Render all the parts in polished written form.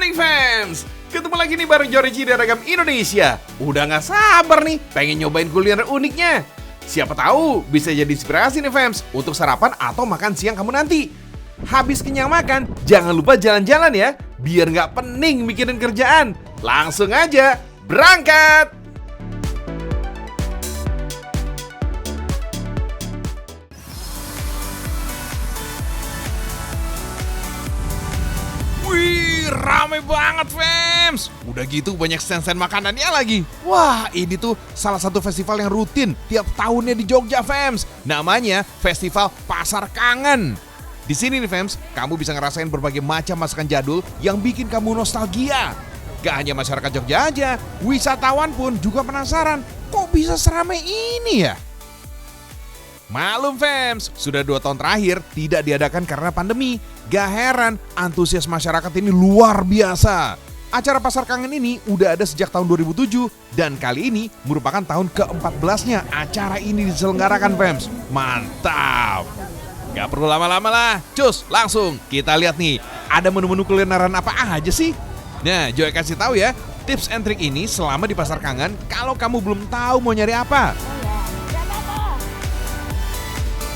morning fams. Ketemu lagi nih bareng Joriji dan Ragam Indonesia. Udah gak sabar nih pengen nyobain kuliner uniknya. Siapa tahu bisa jadi inspirasi nih fams untuk sarapan atau makan siang kamu nanti. Habis kenyang makan, jangan lupa jalan-jalan ya, biar gak pening mikirin kerjaan. Langsung aja berangkat. Wih, rame banget fams. Udah gitu banyak stand-stand makanannya lagi. Wah, ini tuh salah satu festival yang rutin tiap tahunnya di Jogja fams. Namanya Festival Pasar Kangen. Di sini nih fams, kamu bisa ngerasain berbagai macam masakan jadul yang bikin kamu nostalgia. Gak hanya masyarakat Jogja aja, wisatawan pun juga penasaran, kok bisa seramai ini ya? Maklum fams, sudah 2 tahun terakhir tidak diadakan karena pandemi. Gak heran, antusias masyarakat ini luar biasa. Acara Pasar Kangen ini udah ada sejak tahun 2007 dan kali ini merupakan tahun ke-14-nya acara ini diselenggarakan fams. Mantap! Gak perlu lama-lama lah, cus langsung kita lihat nih ada menu-menu kulineran apa aja sih. Nah, Joy kasih tahu ya tips and trik ini selama di Pasar Kangen kalau kamu belum tahu mau nyari apa.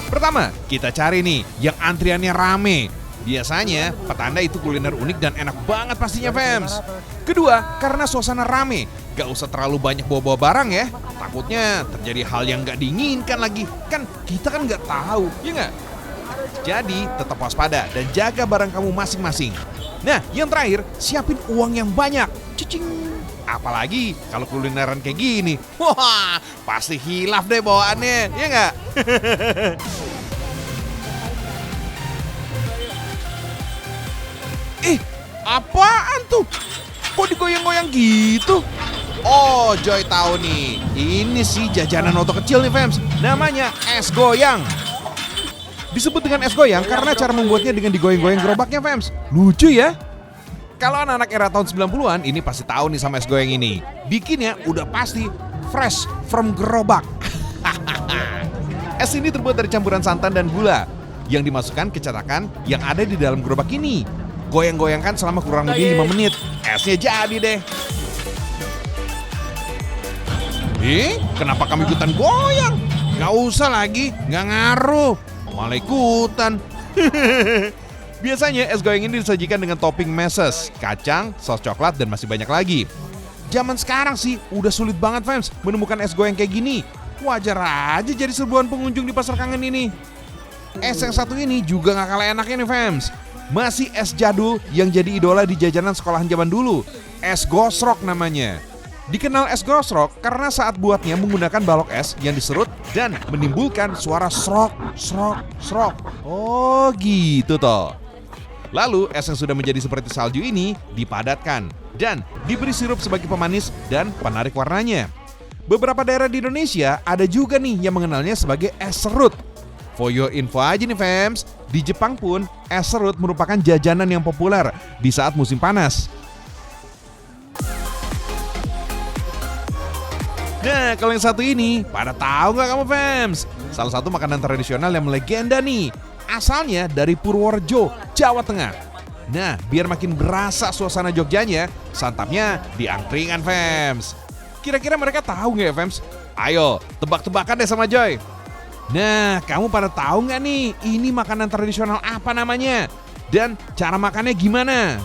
Pertama, kita cari nih yang antriannya rame. Biasanya petanda itu kuliner unik dan enak banget pastinya fams. Kedua, karena suasana rame, gak usah terlalu banyak bawa-bawa barang ya. Takutnya terjadi hal yang gak diinginkan lagi. Kan kita kan gak tahu, ya gak? Jadi tetap waspada dan jaga barang kamu masing-masing. Nah, yang terakhir, siapin uang yang banyak. Cicing. Apalagi kalau kulineran kayak gini. Wah, pasti hilaf deh bawaannya, ya nggak? Apaan tuh? Kok digoyang-goyang gitu? Oh, Joy tahu nih. Ini sih jajanan oto kecil nih, fams. Namanya es goyang. Disebut dengan es goyang karena cara membuatnya dengan digoyang-goyang gerobaknya, fams. Lucu ya? Kalau anak-anak era tahun 90-an ini pasti tahu nih sama es goyang ini. Bikinnya udah pasti fresh from gerobak. Es ini terbuat dari campuran santan dan gula yang dimasukkan ke cetakan yang ada di dalam gerobak ini. Goyang-goyangkan selama kurang lebih 5 menit. Esnya jadi deh. Kenapa kami ikutan goyang? Gak usah lagi, gak ngaruh. Malah ikutan. Biasanya es goyang ini disajikan dengan topping meses, kacang, saus coklat, dan masih banyak lagi. Zaman sekarang sih udah sulit banget fans menemukan es goyang kayak gini. Wajar aja jadi serbuan pengunjung di Pasar Kangen ini. Es yang satu ini juga gak kalah enaknya nih fans. Masih es jadul yang jadi idola di jajanan sekolahan zaman dulu. Es gosrok namanya. Dikenal es gosrok karena saat buatnya menggunakan balok es yang diserut dan menimbulkan suara srok, srok, srok. Oh gitu toh. Lalu es yang sudah menjadi seperti salju ini dipadatkan dan diberi sirup sebagai pemanis dan penarik warnanya. Beberapa daerah di Indonesia ada juga nih yang mengenalnya sebagai es serut. For your info aja nih fams, di Jepang pun es serut merupakan jajanan yang populer di saat musim panas. Nah, kalau yang satu ini, pada tahu nggak kamu fams? Salah satu makanan tradisional yang melegenda nih. Asalnya dari Purworejo, Jawa Tengah. Nah, biar makin berasa suasana Jogjanya, santapnya di angkringan fams. Kira-kira mereka tahu nggak ya fams? Ayo, tebak-tebakan deh sama Joy. Nah, kamu pada tahu nggak nih, ini makanan tradisional apa namanya? Dan cara makannya gimana?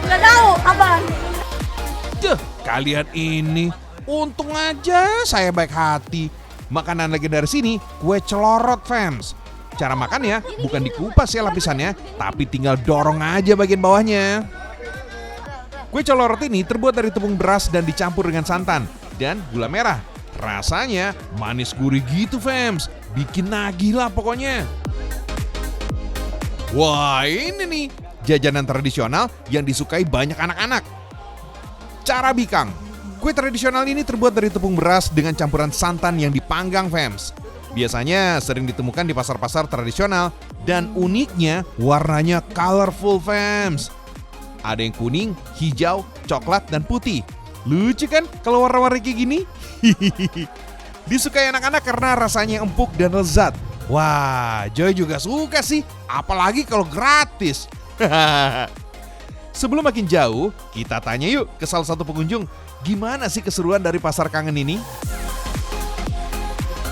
Nggak tahu, apa? Duh, kalian ini, untung aja saya baik hati. Makanan legendaris ini, kue celorot fams. Cara makannya bukan dikupas ya lapisannya, tapi tinggal dorong aja bagian bawahnya. Kue celorot ini terbuat dari tepung beras dan dicampur dengan santan dan gula merah. Rasanya manis gurih gitu fams, bikin nagih lah pokoknya. Wah ini nih, jajanan tradisional yang disukai banyak anak-anak. Cara bikang. Kue tradisional ini terbuat dari tepung beras dengan campuran santan yang dipanggang fams. Biasanya sering ditemukan di pasar-pasar tradisional dan uniknya warnanya colorful fams. Ada yang kuning, hijau, coklat, dan putih. Lucu kan kalau warna-warni kayak gini? Disukai anak-anak karena rasanya empuk dan lezat. Wah, Joy juga suka sih, apalagi kalau gratis. Sebelum makin jauh, kita tanya yuk ke salah satu pengunjung, gimana sih keseruan dari Pasar Kangen ini?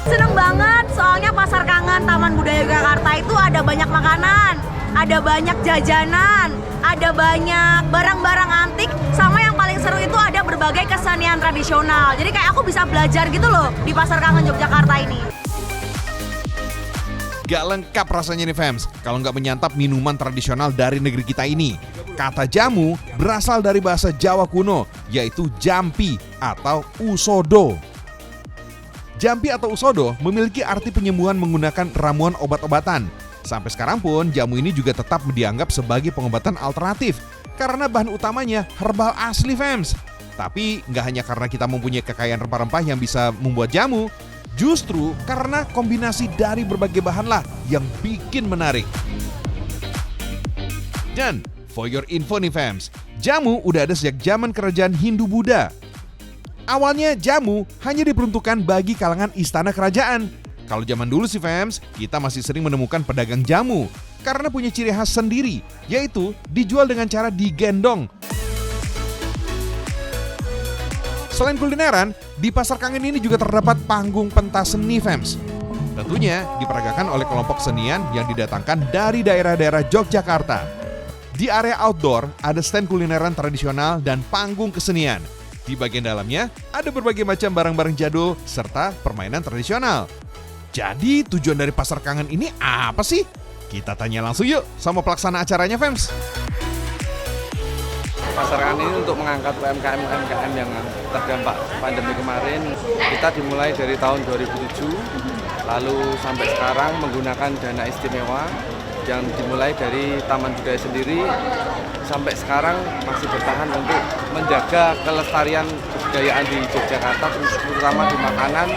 Seneng banget, soalnya Pasar Kangen Taman Budaya Yogyakarta itu ada banyak makanan, ada banyak jajanan, ada banyak barang-barang antik, sama yang paling seru itu ada berbagai kesenian tradisional. Jadi kayak aku bisa belajar gitu loh di Pasar Kangen Yogyakarta ini. Gak lengkap rasanya nih fams, kalau nggak menyantap minuman tradisional dari negeri kita ini. Kata jamu berasal dari bahasa Jawa kuno, yaitu jampi atau usodo. Jampi atau usodo memiliki arti penyembuhan menggunakan ramuan obat-obatan. Sampai sekarang pun jamu ini juga tetap dianggap sebagai pengobatan alternatif karena bahan utamanya herbal asli fams. Tapi nggak hanya karena kita mempunyai kekayaan rempah-rempah yang bisa membuat jamu, justru karena kombinasi dari berbagai bahan lah yang bikin menarik. Dan for your info nih fams, jamu udah ada sejak zaman kerajaan Hindu-Buddha. Awalnya jamu hanya diperuntukkan bagi kalangan istana kerajaan. Kalau zaman dulu sih fams, kita masih sering menemukan pedagang jamu karena punya ciri khas sendiri, yaitu dijual dengan cara digendong. Selain kulineran, di Pasar Kangen ini juga terdapat panggung pentas seni fams. Tentunya diperagakan oleh kelompok senian yang didatangkan dari daerah-daerah Yogyakarta. Di area outdoor ada stand kulineran tradisional dan panggung kesenian. Di bagian dalamnya ada berbagai macam barang-barang jadul serta permainan tradisional. Jadi tujuan dari Pasar Kangen ini apa sih? Kita tanya langsung yuk sama pelaksana acaranya fams. Pasar Kangen ini untuk mengangkat UMKM yang terdampak pandemi kemarin. Kita dimulai dari tahun 2007, lalu sampai sekarang menggunakan dana istimewa yang dimulai dari Taman Budaya sendiri, sampai sekarang masih bertahan untuk menjaga kelestarian kebudayaan di Yogyakarta, terutama di makanan,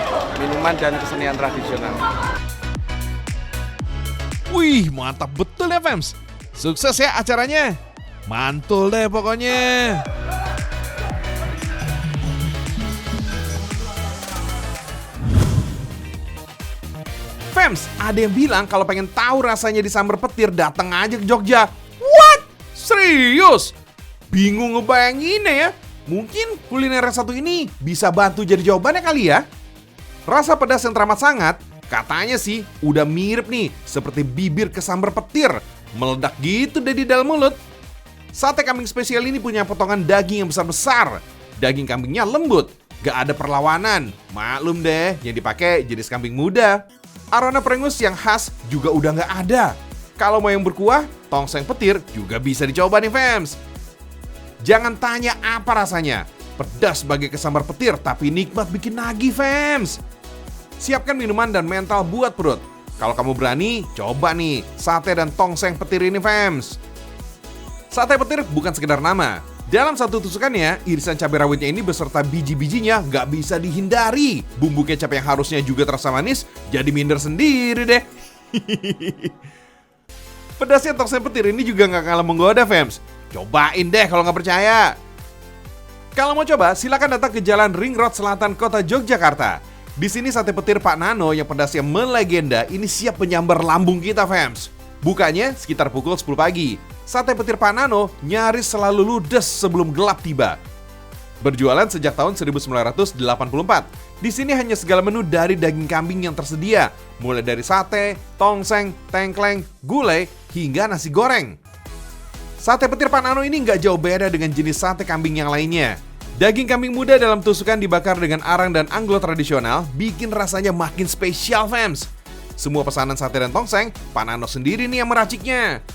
minuman, dan kesenian tradisional. Wih, mantap betul ya fams. Sukses ya acaranya. Mantul deh pokoknya. Fams, ada yang bilang kalau pengen tahu rasanya di sambar petir, datang aja ke Jogja. What? Serius? Bingung ngebayanginnya ya? Mungkin kuliner yang satu ini bisa bantu jadi jawabannya kali ya? Rasa pedas yang teramat sangat, katanya sih udah mirip nih seperti bibir kesambar petir. Meledak gitu deh di dalam mulut. Sate kambing spesial ini punya potongan daging yang besar-besar. Daging kambingnya lembut, gak ada perlawanan. Maklum deh, yang dipakai jenis kambing muda. Aroma perengus yang khas juga udah gak ada. Kalau mau yang berkuah, tongseng petir juga bisa dicoba nih fams. Jangan tanya apa rasanya. Pedas sebagai kesambar petir tapi nikmat bikin nagih fams. Siapkan minuman dan mental buat perut. Kalau kamu berani, coba nih sate dan tongseng petir ini fams. Sate petir bukan sekedar nama. Dalam satu tusukannya, irisan cabai rawitnya ini beserta biji-bijinya gak bisa dihindari. Bumbu kecap yang harusnya juga terasa manis, jadi minder sendiri deh. Pedasnya tongseng petir ini juga gak kalah menggoda fams. Cobain deh kalau gak percaya. Kalau mau coba, silakan datang ke Jalan Ring Road Selatan Kota Yogyakarta. Di sini sate petir Pak Nano yang pedasnya melegenda ini siap menyambar lambung kita fams. Bukanya sekitar pukul 10 pagi. Sate petir Pak Nano nyaris selalu ludes sebelum gelap tiba. Berjualan sejak tahun 1984. Di sini hanya segala menu dari daging kambing yang tersedia, mulai dari sate, tongseng, tengkleng, gulai, hingga nasi goreng. Sate petir Pak Nano ini nggak jauh beda dengan jenis sate kambing yang lainnya. Daging kambing muda dalam tusukan dibakar dengan arang dan angglo tradisional, bikin rasanya makin spesial fams. Semua pesanan sate dan tongseng, Pak Nano sendiri nih yang meraciknya.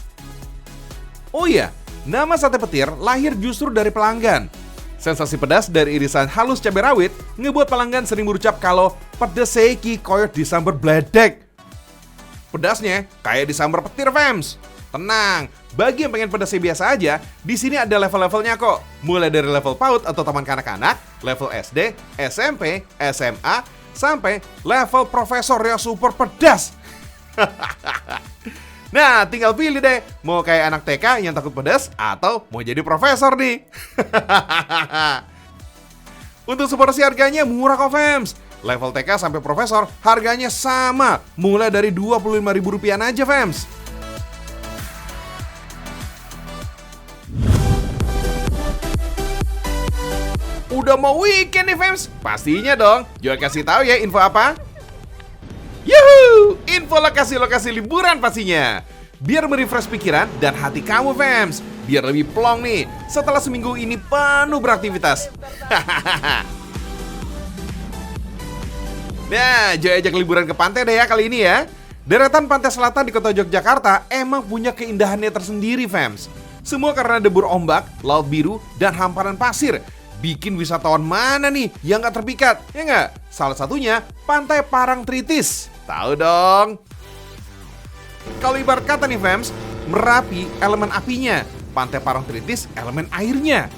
Oh iya, nama sate petir lahir justru dari pelanggan. Sensasi pedas dari irisan halus cabai rawit ngebuat pelanggan sering berucap kalau pedas seiki koyot disambar bledek. Pedasnya kayak disambar petir fams. Tenang, bagi yang pengen pedasnya biasa aja, di sini ada level-levelnya kok. Mulai dari level PAUD atau taman kanak-kanak, level SD, SMP, SMA, sampai level profesor yang super pedas. Nah, tinggal pilih deh, mau kayak anak TK yang takut pedas atau mau jadi profesor nih. Untuk seporsi harganya murah kok fams. Level TK sampai profesor harganya sama, mulai dari Rp25.000 aja fams. udah mau weekend nih fams? Pastinya dong. Joy kasih tahu ya info apa? Yuhu! Info lokasi-lokasi liburan pastinya. Biar merefresh pikiran dan hati kamu fams. Biar lebih plong nih setelah seminggu ini penuh beraktivitas. Nah, Joy ajak liburan ke pantai deh ya kali ini ya. Deretan pantai selatan di kota Yogyakarta emang punya keindahannya tersendiri fams. Semua karena debur ombak, laut biru, dan hamparan pasir. Bikin wisatawan mana nih yang gak terpikat, ya nggak? Salah satunya Pantai Parangtritis. Tahu dong. Kalau ibarat kata nih fams, Merapi elemen apinya, Pantai Parangtritis elemen airnya.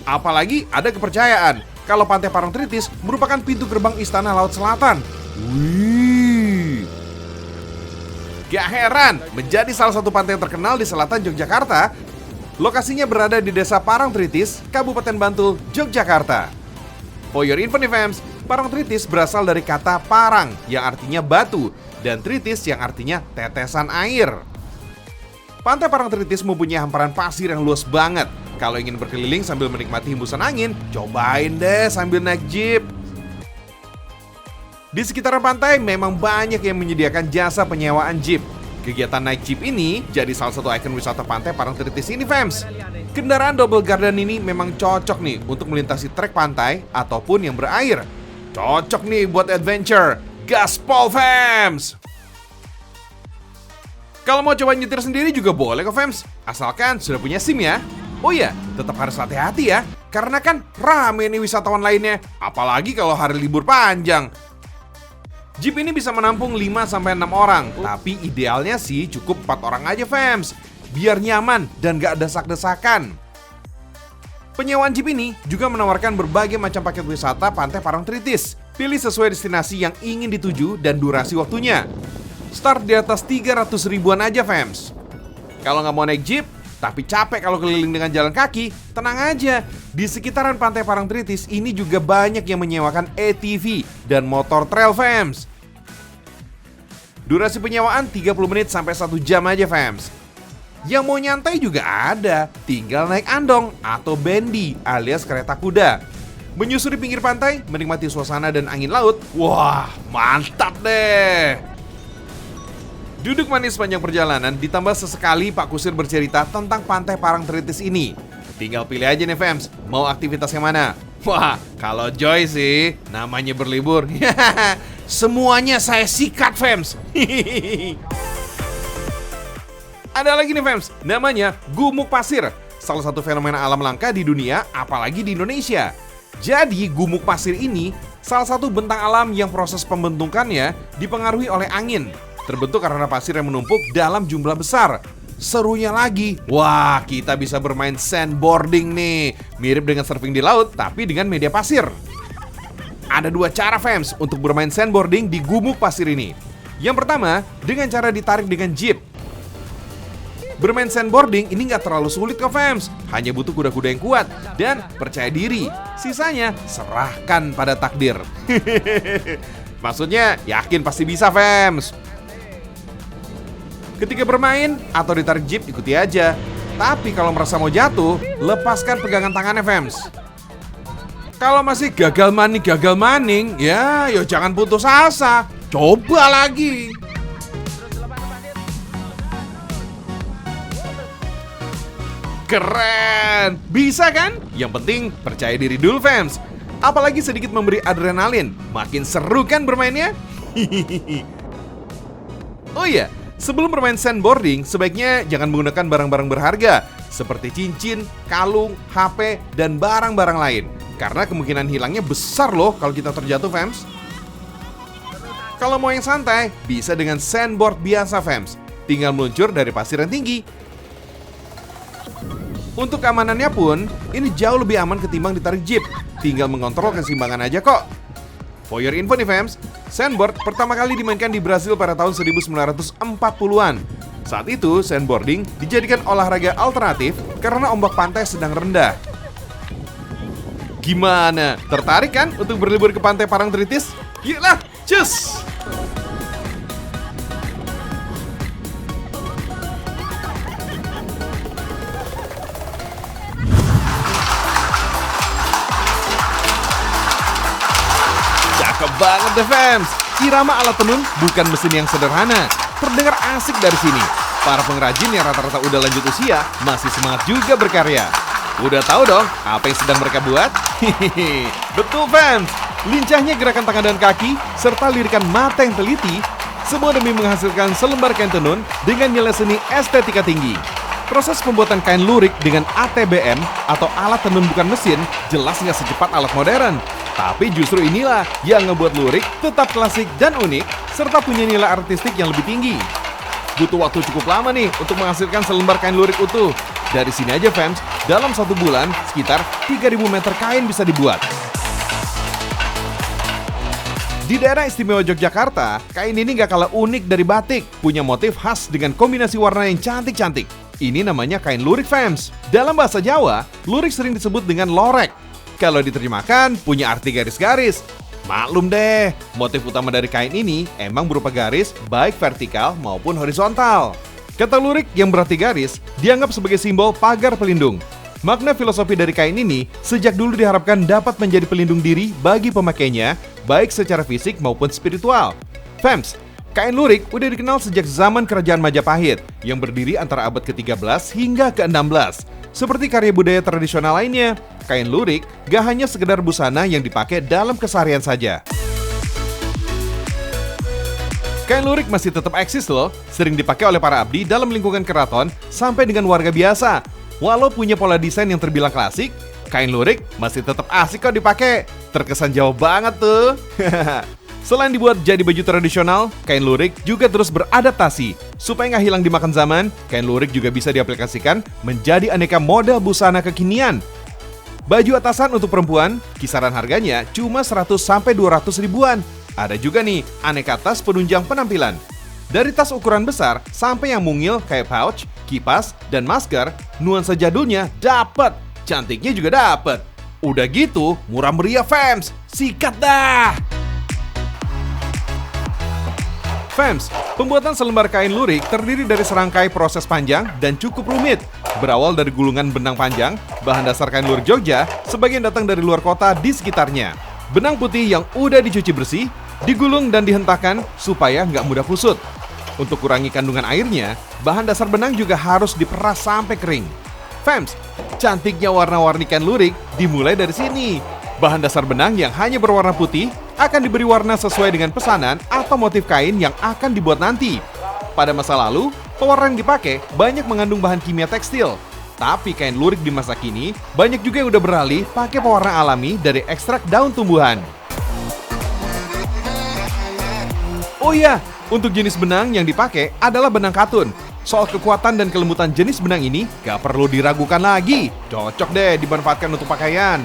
Apalagi ada kepercayaan kalau Pantai Parangtritis merupakan pintu gerbang Istana Laut Selatan. Wih. Gak heran menjadi salah satu pantai terkenal di selatan Yogyakarta. Lokasinya berada di Desa Parangtritis, Kabupaten Bantul, Yogyakarta. For your info nih fams, Parangtritis berasal dari kata parang yang artinya batu dan tritis yang artinya tetesan air. Pantai Parangtritis mempunyai hamparan pasir yang luas banget. Kalau ingin berkeliling sambil menikmati hembusan angin, cobain deh sambil naik jeep. Di sekitaran pantai memang banyak yang menyediakan jasa penyewaan jeep. Kegiatan naik jeep ini jadi salah satu ikon wisata Pantai Parangtritis ini fams. Kendaraan double garden ini memang cocok nih untuk melintasi trek pantai ataupun yang berair. Cocok nih buat adventure. Gaspol fams! Kalau mau coba nyetir sendiri juga boleh kok fams, asalkan sudah punya SIM ya. Oh iya, tetap harus hati-hati ya, karena kan rame nih wisatawan lainnya, apalagi kalau hari libur panjang. Jeep ini bisa menampung 5-6 orang, tapi idealnya sih cukup 4 orang aja fams, biar nyaman dan gak desak-desakan. Penyewaan Jeep ini juga menawarkan berbagai macam paket wisata Pantai Parangtritis. Pilih sesuai destinasi yang ingin dituju dan durasi waktunya. Start di atas 300 ribuan aja fams. Kalau nggak mau naik Jeep, tapi capek kalau keliling dengan jalan kaki, tenang aja. Di sekitaran Pantai Parangtritis ini juga banyak yang menyewakan ATV dan motor trail fams. Durasi penyewaan 30 menit sampai 1 jam aja fams. Yang mau nyantai juga ada, tinggal naik andong atau bendi alias kereta kuda. Menyusuri pinggir pantai, menikmati suasana dan angin laut. Wah, mantap deh. Duduk manis sepanjang perjalanan, ditambah sesekali Pak Kusir bercerita tentang Pantai Parangtritis ini. Tinggal pilih aja nih fams, mau aktivitas yang mana? Wah, kalau Joy sih, namanya berlibur. Semuanya saya sikat fams. Ada lagi nih fams, namanya gumuk pasir. Salah satu fenomena alam langka di dunia, apalagi di Indonesia. Jadi gumuk pasir ini salah satu bentang alam yang proses pembentukannya dipengaruhi oleh angin. Terbentuk karena pasir yang menumpuk dalam jumlah besar. Serunya lagi, wah kita bisa bermain sandboarding nih. Mirip dengan surfing di laut tapi dengan media pasir. Ada 2 cara fams untuk bermain sandboarding di gumuk pasir ini. Yang pertama, dengan cara ditarik dengan jeep. Bermain sandboarding ini nggak terlalu sulit kok fams, hanya butuh kuda-kuda yang kuat dan percaya diri. Sisanya serahkan pada takdir. Maksudnya yakin pasti bisa fams. Ketika bermain atau ditarik jeep ikuti aja. Tapi kalau merasa mau jatuh, lepaskan pegangan tangannya fams. Kalau masih gagal maning, ya jangan putus asa. Coba lagi. Keren, bisa kan? Yang penting percaya diri dulu fams. Apalagi sedikit memberi adrenalin, makin seru kan bermainnya? Oh iya, sebelum bermain sandboarding, sebaiknya jangan menggunakan barang-barang berharga seperti cincin, kalung, HP, dan barang-barang lain. Karena kemungkinan hilangnya besar loh kalau kita terjatuh fams. Kalau mau yang santai, bisa dengan sandboard biasa fams. Tinggal meluncur dari pasir yang tinggi. Untuk keamanannya pun, ini jauh lebih aman ketimbang ditarik jeep. Tinggal mengontrol keseimbangan aja kok. For your info nih fams, sandboard pertama kali dimainkan di Brasil pada tahun 1940-an. Saat itu, sandboarding dijadikan olahraga alternatif karena ombak pantai sedang rendah. Gimana? Tertarik kan untuk berlibur ke Pantai Parangtritis? Yuk lah, cus! banget deh fans. Irama alat tenun bukan mesin yang sederhana. Terdengar asik dari sini. Para pengrajin yang rata-rata udah lanjut usia masih semangat juga berkarya. Udah tahu dong apa yang sedang mereka buat? Hihihi, betul fans. Lincahnya gerakan tangan dan kaki serta lirikan mata yang teliti, semua demi menghasilkan selembar kain tenun dengan nilai seni estetika tinggi. Proses pembuatan kain lurik dengan ATBM atau alat tenun bukan mesin jelas nggak secepat alat modern. Tapi justru inilah yang ngebuat lurik tetap klasik dan unik serta punya nilai artistik yang lebih tinggi. Butuh waktu cukup lama nih untuk menghasilkan selembar kain lurik utuh. Dari sini aja fans, dalam 1 bulan sekitar 3.000 meter kain bisa dibuat. Di daerah istimewa Yogyakarta, kain ini gak kalah unik dari batik. Punya motif khas dengan kombinasi warna yang cantik-cantik. Ini namanya kain lurik fans. Dalam bahasa Jawa, lurik sering disebut dengan lorek. Kalau diterjemahkan, punya arti garis-garis. Maklum deh, motif utama dari kain ini emang berupa garis baik vertikal maupun horizontal. Kata lurik yang berarti garis dianggap sebagai simbol pagar pelindung. Makna filosofi dari kain ini sejak dulu diharapkan dapat menjadi pelindung diri bagi pemakainya, baik secara fisik maupun spiritual. Fams, kain lurik udah dikenal sejak zaman Kerajaan Majapahit yang berdiri antara abad ke-13 hingga ke-16. Seperti karya budaya tradisional lainnya, kain lurik gak hanya sekedar busana yang dipakai dalam keseharian saja. Kain lurik masih tetap eksis loh, sering dipakai oleh para abdi dalam lingkungan keraton sampai dengan warga biasa. Walau punya pola desain yang terbilang klasik, kain lurik masih tetap asik kok dipakai. Terkesan Jawa banget tuh. Selain dibuat jadi baju tradisional, kain lurik juga terus beradaptasi. Supaya nggak hilang dimakan zaman, kain lurik juga bisa diaplikasikan menjadi aneka model busana kekinian. Baju atasan untuk perempuan, kisaran harganya cuma 100-200 ribuan. Ada juga nih aneka tas penunjang penampilan. Dari tas ukuran besar sampai yang mungil kayak pouch, kipas, dan masker, nuansa jadulnya dapet, cantiknya juga dapet. Udah gitu, murah meriah fams, sikat dah! Fams, pembuatan selembar kain lurik terdiri dari serangkai proses panjang dan cukup rumit. Berawal dari gulungan benang panjang, bahan dasar kain lurik Jogja, sebagian datang dari luar kota di sekitarnya. Benang putih yang udah dicuci bersih, digulung dan dihentakkan supaya nggak mudah kusut. Untuk kurangi kandungan airnya, bahan dasar benang juga harus diperas sampai kering. Fams, cantiknya warna-warni kain lurik dimulai dari sini. Bahan dasar benang yang hanya berwarna putih akan diberi warna sesuai dengan pesanan atau motif kain yang akan dibuat nanti. Pada masa lalu, pewarna yang dipakai banyak mengandung bahan kimia tekstil. Tapi kain lurik di masa kini banyak juga yang udah beralih pakai pewarna alami dari ekstrak daun tumbuhan. Oh iya, untuk jenis benang yang dipakai adalah benang katun. Soal kekuatan dan kelembutan jenis benang ini gak perlu diragukan lagi. Cocok deh dimanfaatkan untuk pakaian.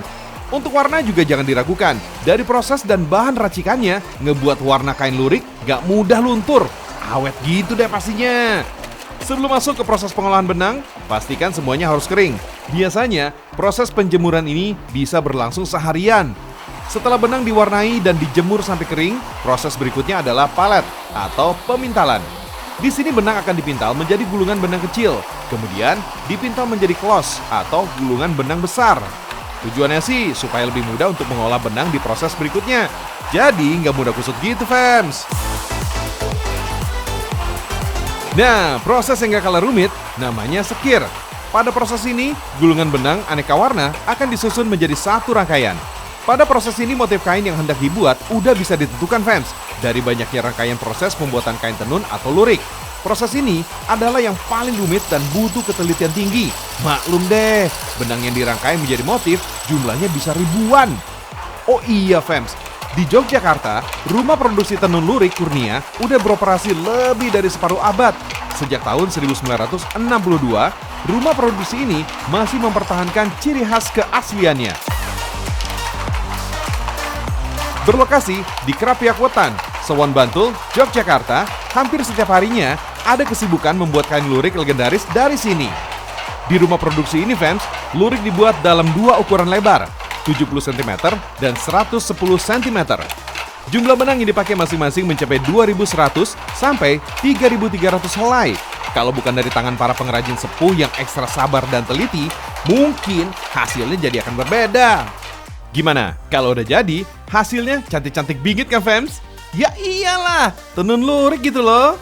Untuk warna juga jangan diragukan. Dari proses dan bahan racikannya, ngebuat warna kain lurik gak mudah luntur. Awet gitu deh pastinya. Sebelum masuk ke proses pengolahan benang, pastikan semuanya harus kering. Biasanya, proses penjemuran ini bisa berlangsung seharian. Setelah benang diwarnai dan dijemur sampai kering, proses berikutnya adalah palet atau pemintalan. Di sini benang akan dipintal menjadi gulungan benang kecil, kemudian dipintal menjadi klos atau gulungan benang besar. Tujuannya sih supaya lebih mudah untuk mengolah benang di proses berikutnya. Jadi nggak mudah kusut gitu fans. Nah, proses yang gak kalah rumit namanya sekir. Pada proses ini, gulungan benang aneka warna akan disusun menjadi satu rangkaian. Pada proses ini motif kain yang hendak dibuat udah bisa ditentukan fans dari banyaknya rangkaian proses pembuatan kain tenun atau lurik. Proses ini adalah yang paling rumit dan butuh ketelitian tinggi. Maklum deh, benang yang dirangkai menjadi motif jumlahnya bisa ribuan. Oh iya fans, di Yogyakarta, rumah produksi tenun lurik Kurnia udah beroperasi lebih dari separuh abad. Sejak tahun 1962, rumah produksi ini masih mempertahankan ciri khas keasliannya. Berlokasi di Krapiak Wetan, Sewon Bantul, Yogyakarta, hampir setiap harinya ada kesibukan membuat kain lurik legendaris dari sini. Di rumah produksi ini fans, lurik dibuat dalam dua ukuran lebar, 70 cm dan 110 cm. Jumlah benang yang dipakai masing-masing mencapai 2.100 sampai 3.300 helai. Kalau bukan dari tangan para pengrajin sepuh yang ekstra sabar dan teliti, mungkin hasilnya jadi akan berbeda. Gimana? Kalau udah jadi, Hasilnya cantik-cantik bingit kan, Fems? Ya iyalah, tenun lurik gitu loh.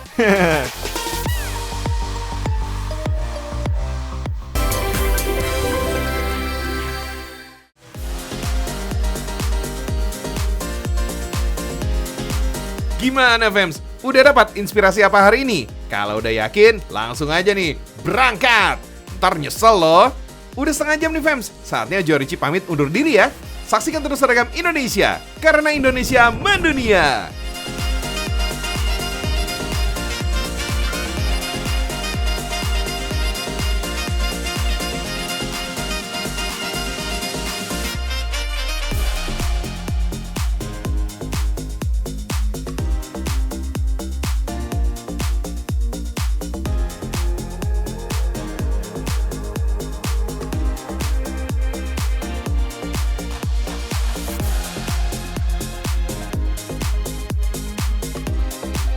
Gimana, Fems? Udah dapat inspirasi apa hari ini? Kalau udah yakin, langsung aja nih, berangkat! Ntar nyesel loh. Udah setengah jam nih, Fems. Saatnya Jorici pamit undur diri ya. Saksikan terus Seragam Indonesia, karena Indonesia mendunia.